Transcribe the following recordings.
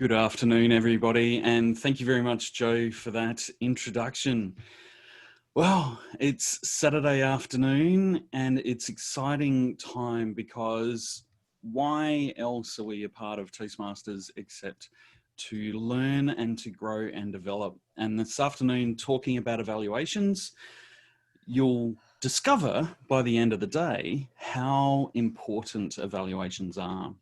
Good afternoon, everybody, and thank you very much, Joe, for that introduction. Well, it's Saturday afternoon and it's exciting time because why else are we a part of Toastmasters except to learn and to grow and develop? And this afternoon, talking about evaluations, you'll discover by the end of the day how important evaluations are.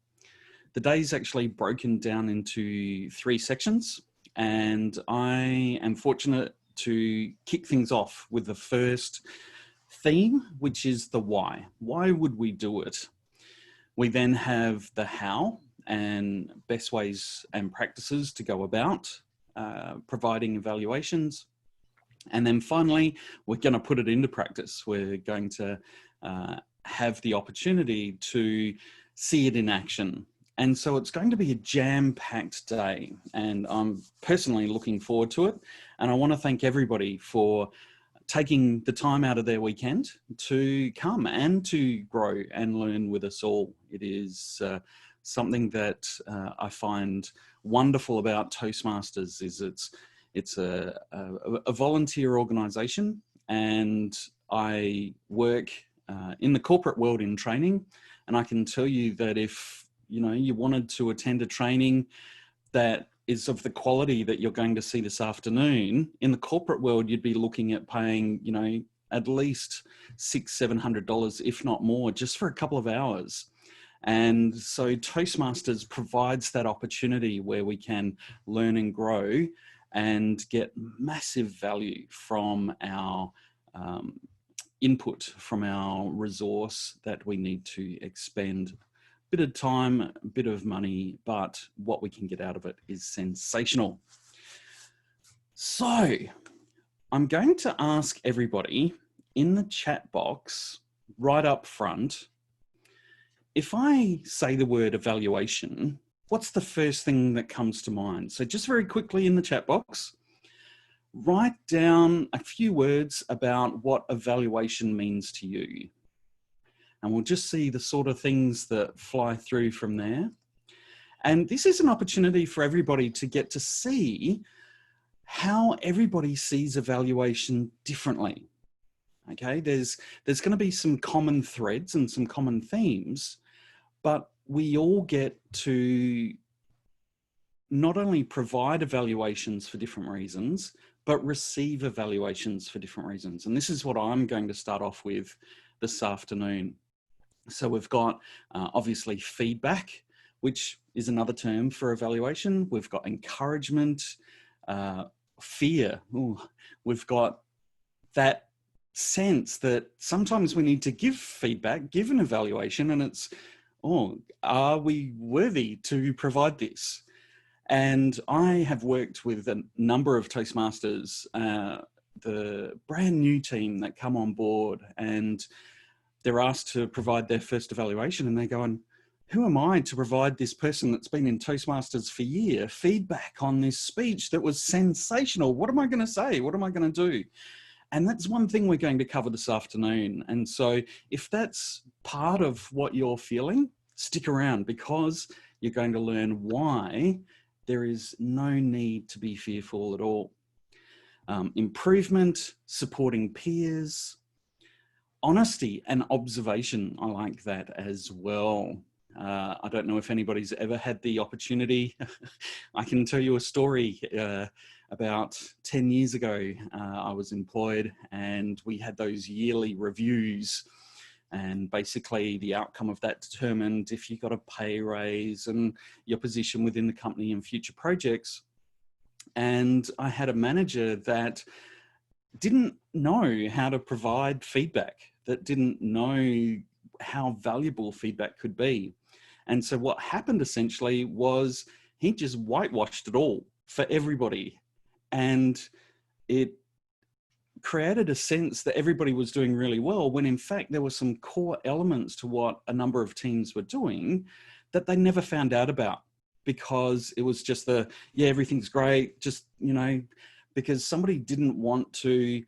The day is actually broken down into 3 sections, and I am fortunate to kick things off with the first theme, which is the why. Why would we do it? We then have the how and best ways and practices to go about providing evaluations. And then finally, we're going to put it into practice. We're going to have the opportunity to see it in action. And so it's going to be a jam-packed day, and I'm personally looking forward to it. And I want to thank everybody for taking the time out of their weekend to come and to grow and learn with us all. It is something that I find wonderful about Toastmasters is it's a volunteer organization, and I work in the corporate world in training. And I can tell you that if you wanted to attend a training that is of the quality that you're going to see this afternoon, in the corporate world, you'd be looking at paying, at least $600-700, if not more, just for a couple of hours. And so Toastmasters provides that opportunity where we can learn and grow and get massive value from our input, from our resource that we need to expend. Bit of time, a bit of money, but what we can get out of it is sensational. So I'm going to ask everybody in the chat box right up front, if I say the word evaluation, what's the first thing that comes to mind? So just very quickly in the chat box, write down a few words about what evaluation means to you. And we'll just see the sort of things that fly through from there. And this is an opportunity for everybody to get to see how everybody sees evaluation differently. Okay, there's going to be some common threads and some common themes, but we all get to not only provide evaluations for different reasons, but receive evaluations for different reasons. And this is what I'm going to start off with this afternoon. So we've got obviously feedback, which is another term for evaluation. We've got encouragement, fear. Ooh, we've got that sense that sometimes we need to give feedback, give an evaluation, and it's, are we worthy to provide this? And I have worked with a number of Toastmasters, the brand new team that come on board, and they're asked to provide their first evaluation, and they're going, who am I to provide this person that's been in Toastmasters for years feedback on this speech that was sensational? What am I going to say? What am I going to do? And that's one thing we're going to cover this afternoon. And so if that's part of what you're feeling, stick around, because you're going to learn why there is no need to be fearful at all. Improvement, supporting peers, honesty and observation. I like that as well. I don't know if anybody's ever had the opportunity. I can tell you a story. About 10 years ago, I was employed and we had those yearly reviews, and basically the outcome of that determined if you got a pay raise and your position within the company and future projects. And I had a manager that didn't know how to provide feedback, that didn't know how valuable feedback could be. And so what happened essentially was he just whitewashed it all for everybody. And it created a sense that everybody was doing really well, when in fact there were some core elements to what a number of teams were doing that they never found out about, because it was just everything's great, just, because somebody didn't want to,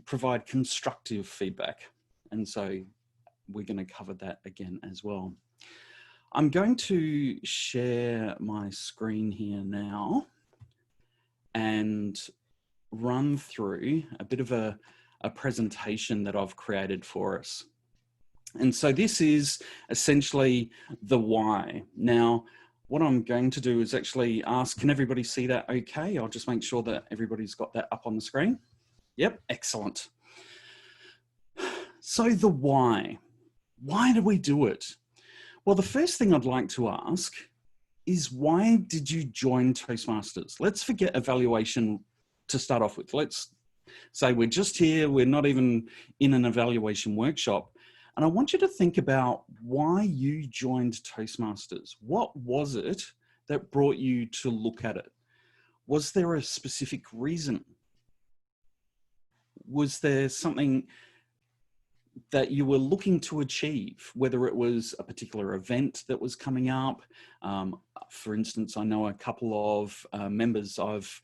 provide constructive feedback. And so we're going to cover that again as well. I'm going to share my screen here now and run through a bit of a presentation that I've created for us. And so this is essentially the why. Now, what I'm going to do is actually ask, can everybody see that okay? I'll just make sure that everybody's got that up on the screen. Yep, excellent. So the why. Why do we do it? Well, the first thing I'd like to ask is, why did you join Toastmasters? Let's forget evaluation to start off with. Let's say we're just here, we're not even in an evaluation workshop. And I want you to think about why you joined Toastmasters. What was it that brought you to look at it? Was there a specific reason? Was there something that you were looking to achieve, whether it was a particular event that was coming up? For instance, I know a couple of members I've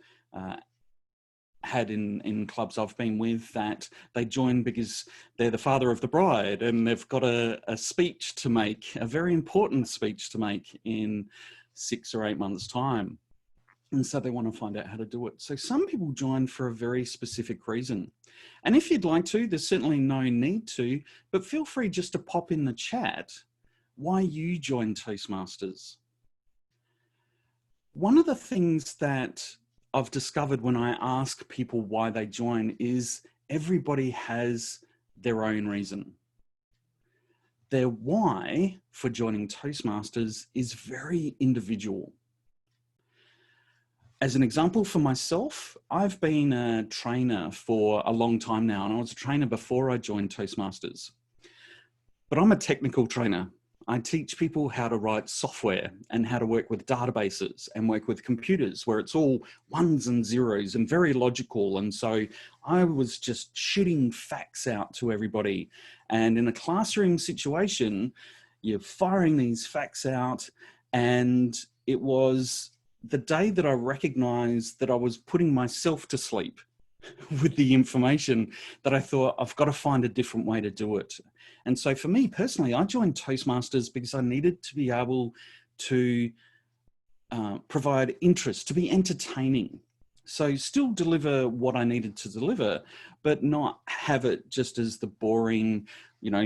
had in clubs I've been with that they join because they're the father of the bride and they've got a speech to make, a very important speech to make in 6 or 8 months' time. And so they want to find out how to do it. So some people join for a very specific reason. And if you'd like to, there's certainly no need to, but feel free just to pop in the chat why you joined Toastmasters. One of the things that I've discovered when I ask people why they join is everybody has their own reason. Their why for joining Toastmasters is very individual. As an example for myself, I've been a trainer for a long time now, and I was a trainer before I joined Toastmasters. But I'm a technical trainer. I teach people how to write software and how to work with databases and work with computers where it's all ones and zeros and very logical. And so I was just shooting facts out to everybody. And in a classroom situation, you're firing these facts out, and it was the day that I recognized that I was putting myself to sleep with the information that I thought, I've got to find a different way to do it. And so for me personally, I joined Toastmasters because I needed to be able to provide interest, to be entertaining. So still deliver what I needed to deliver, but not have it just as the boring,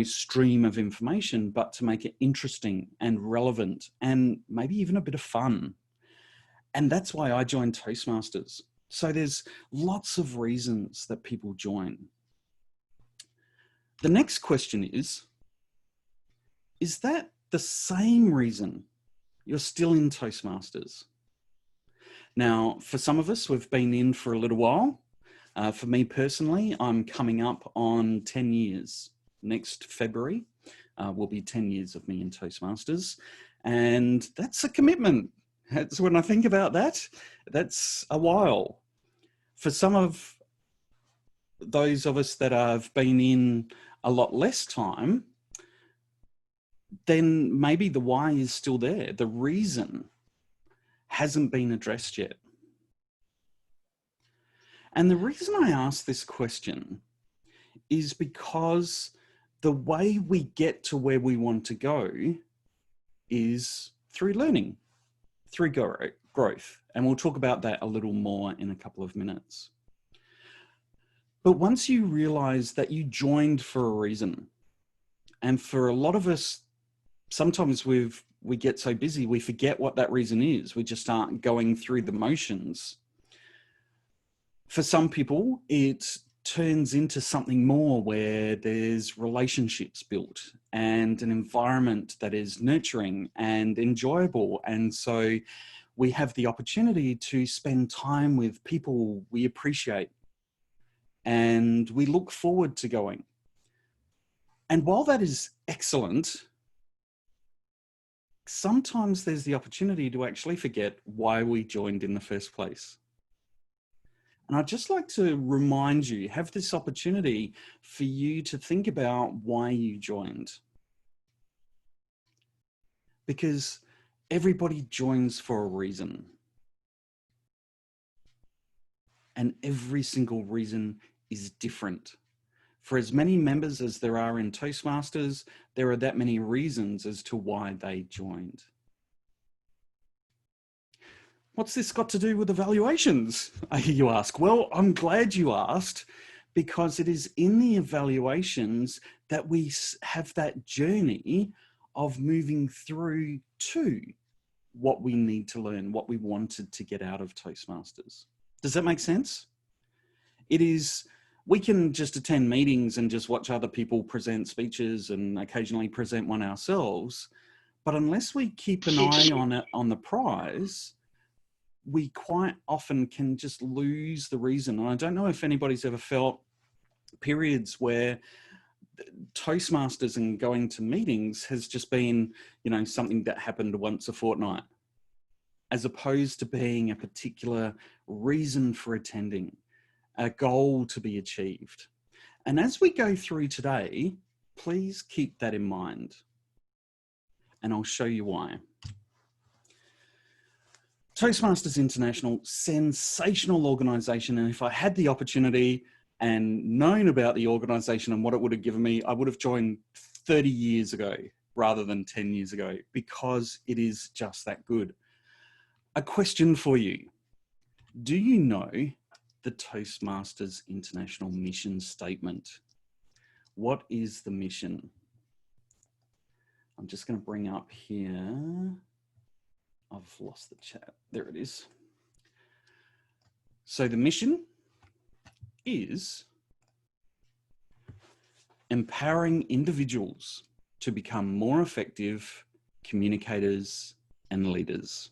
stream of information, but to make it interesting and relevant and maybe even a bit of fun. And that's why I joined Toastmasters. So there's lots of reasons that people join. The next question is that the same reason you're still in Toastmasters? Now, for some of us, we've been in for a little while. For me personally, I'm coming up on 10 years. Next February will be 10 years of me in Toastmasters. And that's a commitment. That's when I think about that, that's a while. For some of those of us that have been in a lot less time, then maybe the why is still there. The reason hasn't been addressed yet. And the reason I ask this question is because the way we get to where we want to go is through learning, through growth. And we'll talk about that a little more in a couple of minutes. But once you realize that you joined for a reason, and for a lot of us, sometimes we get so busy, we forget what that reason is. We just start going through the motions. For some people, it turns into something more where there's relationships built and an environment that is nurturing and enjoyable. And so we have the opportunity to spend time with people we appreciate and we look forward to going. And while that is excellent, sometimes there's the opportunity to actually forget why we joined in the first place. And I'd just like to remind you, have this opportunity for you to think about why you joined. Because everybody joins for a reason. And every single reason is different. For as many members as there are in Toastmasters, there are that many reasons as to why they joined. What's this got to do with evaluations, you ask? Well, I'm glad you asked, because it is in the evaluations that we have that journey of moving through to what we need to learn, what we wanted to get out of Toastmasters. Does that make sense? It is, we can just attend meetings and just watch other people present speeches and occasionally present one ourselves. But unless we keep an eye on it, on the prize, we quite often can just lose the reason. And I don't know if anybody's ever felt periods where Toastmasters and going to meetings has just been, you know, something that happened once a fortnight, as opposed to being a particular reason for attending, a goal to be achieved. And as we go through today, please keep that in mind. And I'll show you why. Toastmasters International, sensational organization. And if I had the opportunity and known about the organization and what it would have given me, I would have joined 30 years ago rather than 10 years ago, because it is just that good. A question for you. Do you know the Toastmasters International mission statement? What is the mission? I'm just going to bring up here. I've lost the chat. There it is. So the mission is empowering individuals to become more effective communicators and leaders.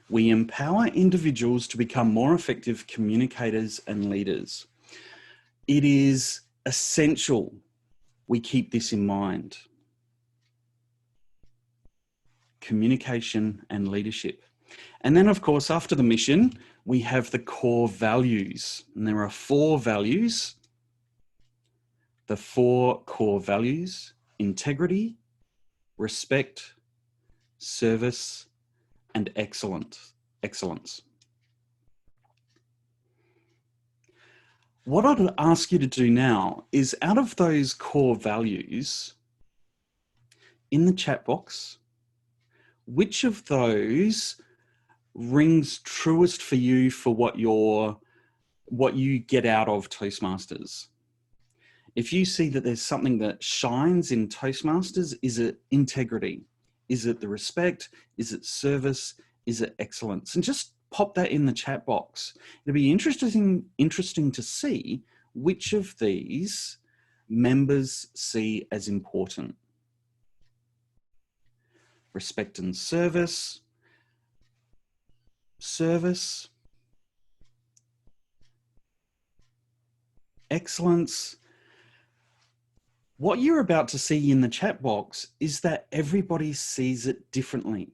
We empower individuals to become more effective communicators and leaders. It is essential we keep this in mind. Communication and leadership. And then, of course, after the mission, we have the core values. And there are 4 values. The 4 core values: integrity, respect, service, and excellence. What I'd ask you to do now is, out of those core values, in the chat box, which of those rings truest for you for what you get out of Toastmasters? If you see that there's something that shines in Toastmasters, is it integrity? Is it the respect? Is it service? Is it excellence? And just pop that in the chat box. It'll be interesting to see which of these members see as important. Respect and service, excellence. What you're about to see in the chat box is that everybody sees it differently.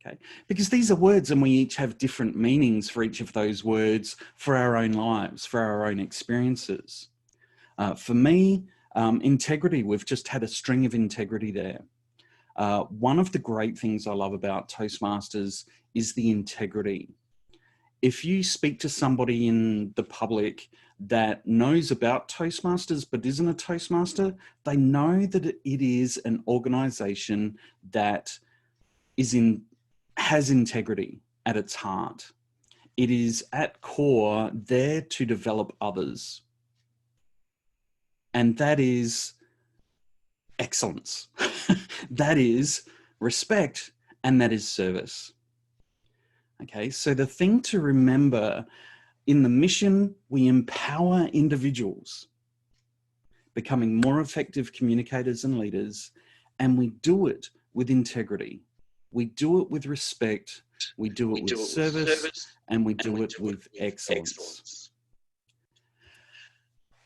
Okay, because these are words and we each have different meanings for each of those words for our own lives, for our own experiences. For me, integrity, we've just had a string of integrity there. One of the great things I love about Toastmasters is the integrity. If you speak to somebody in the public that knows about Toastmasters but isn't a Toastmaster, they know that it is an organization that has integrity at its heart. It is at core there to develop others. And that is excellence. That is respect, and that is service. Okay, so the thing to remember, in the mission, we empower individuals becoming more effective communicators and leaders, and we do it with integrity. We do it with respect, we do it with service, and we do it with excellence.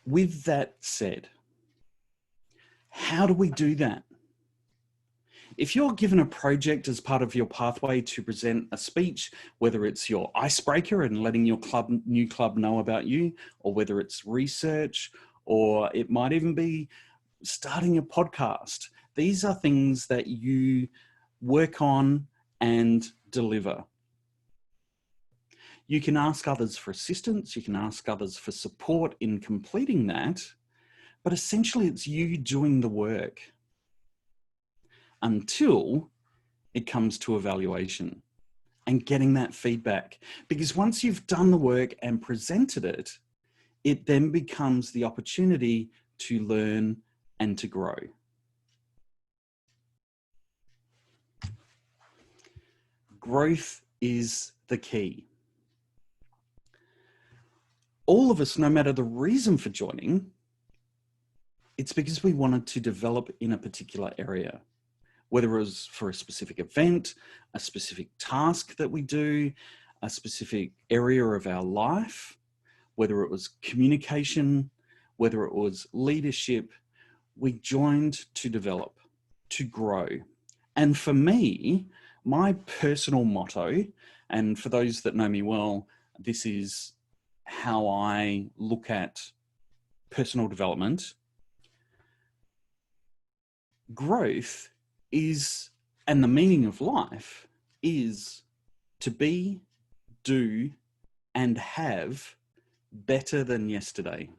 With that said, how do we do that? If you're given a project as part of your pathway to present a speech, whether it's your icebreaker and letting your new club know about you, or whether it's research, or it might even be starting a podcast, these are things that you work on and deliver. You can ask others for assistance. You can ask others for support in completing that. But essentially, it's you doing the work until it comes to evaluation and getting that feedback. Because once you've done the work and presented it, it then becomes the opportunity to learn and to grow. Growth is the key. All of us, no matter the reason for joining, it's because we wanted to develop in a particular area, whether it was for a specific event, a specific task that we do, a specific area of our life, whether it was communication, whether it was leadership. We joined to develop, to grow. And for me, my personal motto, and for those that know me well, this is how I look at personal development. Growth is, and the meaning of life is to be, do, and have better than yesterday.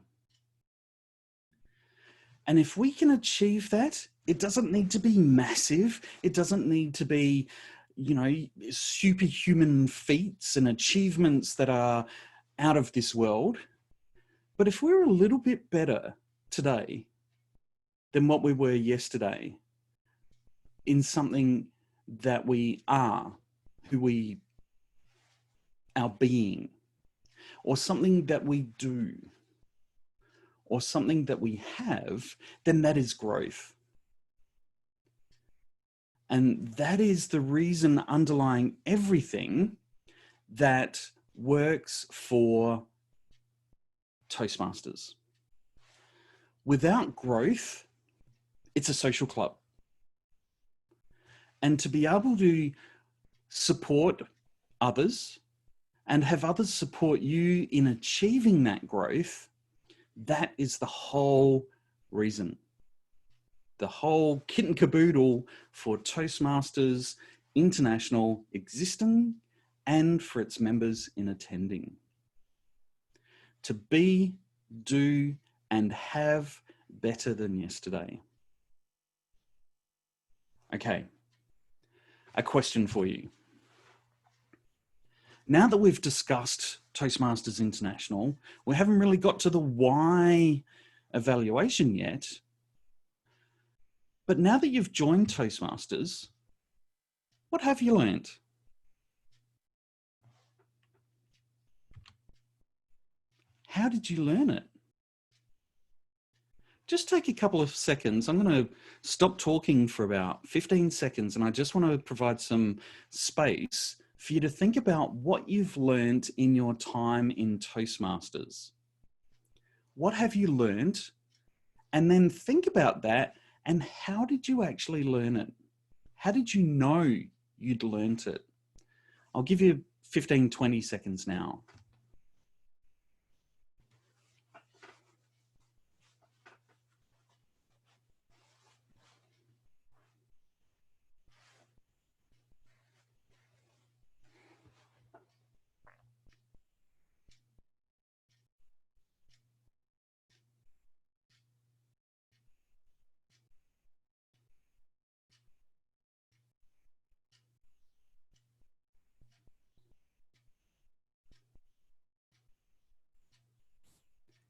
And if we can achieve that, it doesn't need to be massive. It doesn't need to be, superhuman feats and achievements that are out of this world. But if we're a little bit better today than what we were yesterday in something that we are, our being, or something that we do, or something that we have, then that is growth. And that is the reason underlying everything that works for Toastmasters. Without growth, it's a social club. And to be able to support others and have others support you in achieving that growth, that is the whole reason. The whole kit and caboodle for Toastmasters International existing and for its members in attending. To be, do, and have better than yesterday. Okay, a question for you. Now that we've discussed Toastmasters International, we haven't really got to the why evaluation yet. But now that you've joined Toastmasters, what have you learned? How did you learn it? Just take a couple of seconds. I'm going to stop talking for about 15 seconds, and I just want to provide some space for you to think about what you've learned in your time in Toastmasters. What have you learned? And then think about that, and how did you actually learn it? How did you know you'd learnt it? I'll give you 15, 20 seconds now.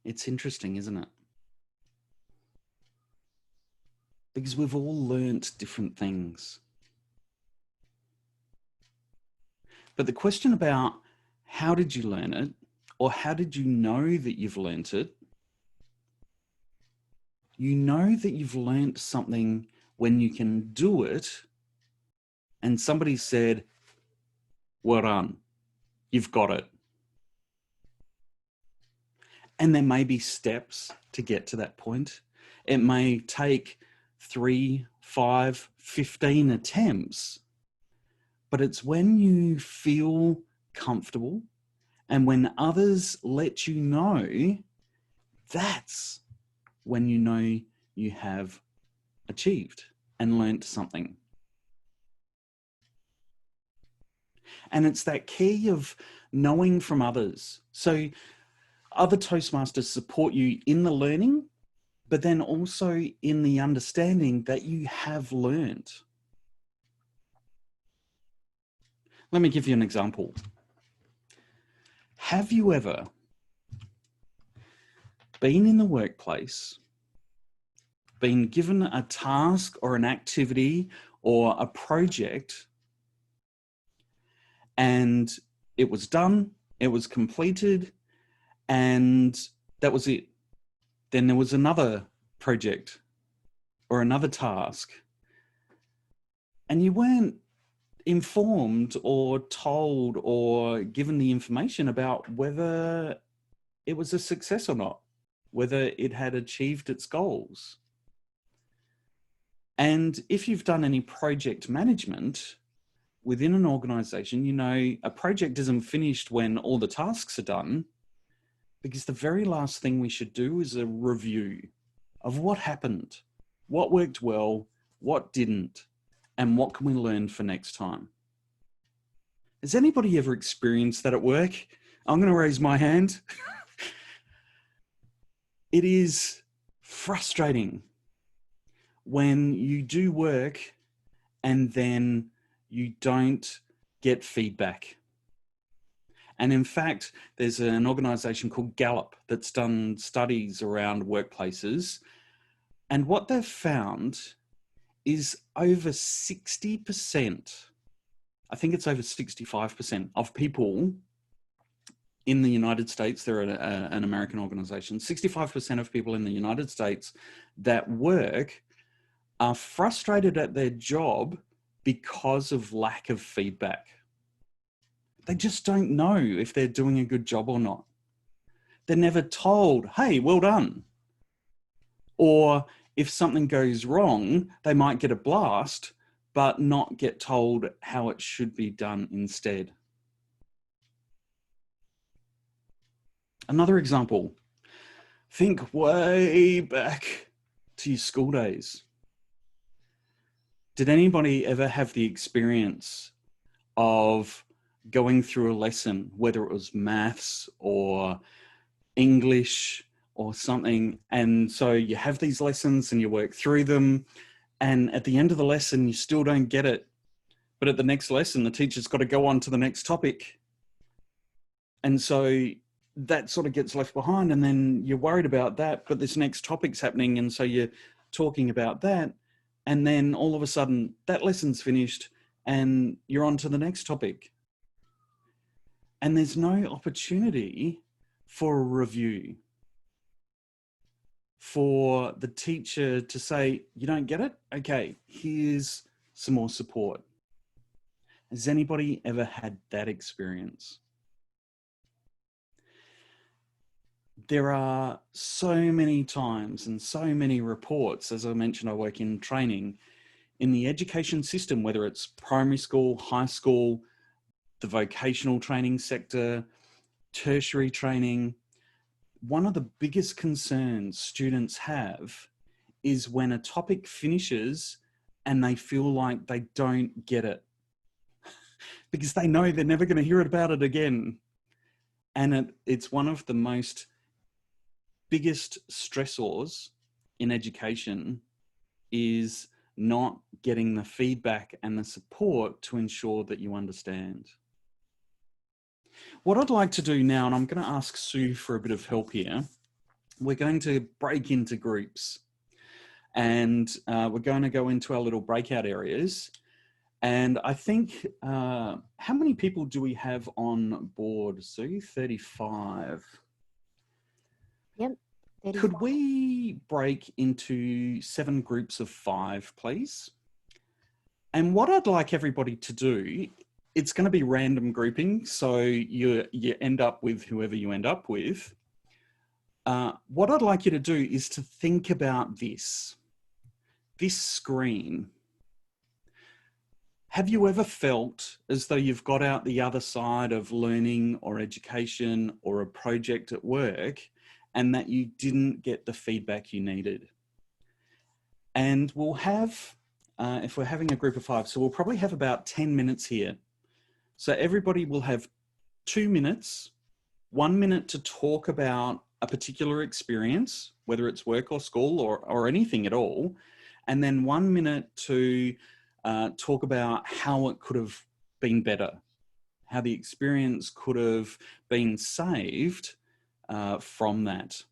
It's interesting, isn't it? Because we've all learnt different things. But the question about how did you learn it, or how did you know that you've learnt it? You know that you've learnt something when you can do it and somebody said, well done, you've got it. And there may be steps to get to that point. It may take 3, 5, 15 attempts, but it's when you feel comfortable and when others let you know, that's when you know you have achieved and learnt something. And it's that key of knowing from others. So other Toastmasters support you in the learning, but then also in the understanding that you have learned. Let me give you an example. Have you ever been in the workplace, been given a task or an activity or a project, and it was done, it was completed, and that was it? Then there was another project or another task, and you weren't informed or told or given the information about whether it was a success or not, whether it had achieved its goals. And if you've done any project management within an organization, you know a project isn't finished when all the tasks are done, because the very last thing we should do is a review of what happened, what worked well, what didn't, and what can we learn for next time. Has anybody ever experienced that at work? I'm going to raise my hand. It is frustrating when you do work and then you don't get feedback. And in fact, there's an organization called Gallup that's done studies around workplaces. And what they've found is over 60%, I think it's over 65% of people in the United States, they're an American organization, 65% of people in the United States that work are frustrated at their job because of lack of feedback. They just don't know if they're doing a good job or not. They're never told, hey, well done. Or if something goes wrong, they might get a blast, but not get told how it should be done instead. Another example, think way back to your school days. Did anybody ever have the experience of going through a lesson, whether it was maths or English or something, and so you have these lessons and you work through them, and at the end of the lesson you still don't get it, but at the next lesson the teacher's got to go on to the next topic, and so that sort of gets left behind, and then you're worried about that, but this next topic's happening, and so you're talking about that, and then all of a sudden that lesson's finished and you're on to the next topic. And there's no opportunity for a review, for the teacher to say, you don't get it? Okay, here's some more support. Has anybody ever had that experience? There are so many times and so many reports, as I mentioned, I work in training, in the education system, whether it's primary school, high school, the vocational training sector, tertiary training. One of the biggest concerns students have is when a topic finishes and they feel like they don't get it because they know they're never going to hear about it again. And it's one of the most biggest stressors in education is not getting the feedback and the support to ensure that you understand. What I'd like to do now, and I'm going to ask Sue for a bit of help here, we're going to break into groups, and we're going to go into our little breakout areas. And I think, how many people do we have on board, Sue? 35. Yep. 35. Could we break into 7 groups of 5, please? And what I'd like everybody to do, it's going to be random grouping, so you end up with whoever you end up with. What I'd like you to do is to think about this screen. Have you ever felt as though you've got out the other side of learning or education or a project at work and that you didn't get the feedback you needed? And we'll have, if we're having a group of 5, so we'll probably have about 10 minutes here. So everybody will have 2 minutes, 1 minute to talk about a particular experience, whether it's work or school or anything at all, and then 1 minute to talk about how it could have been better, how the experience could have been saved from that.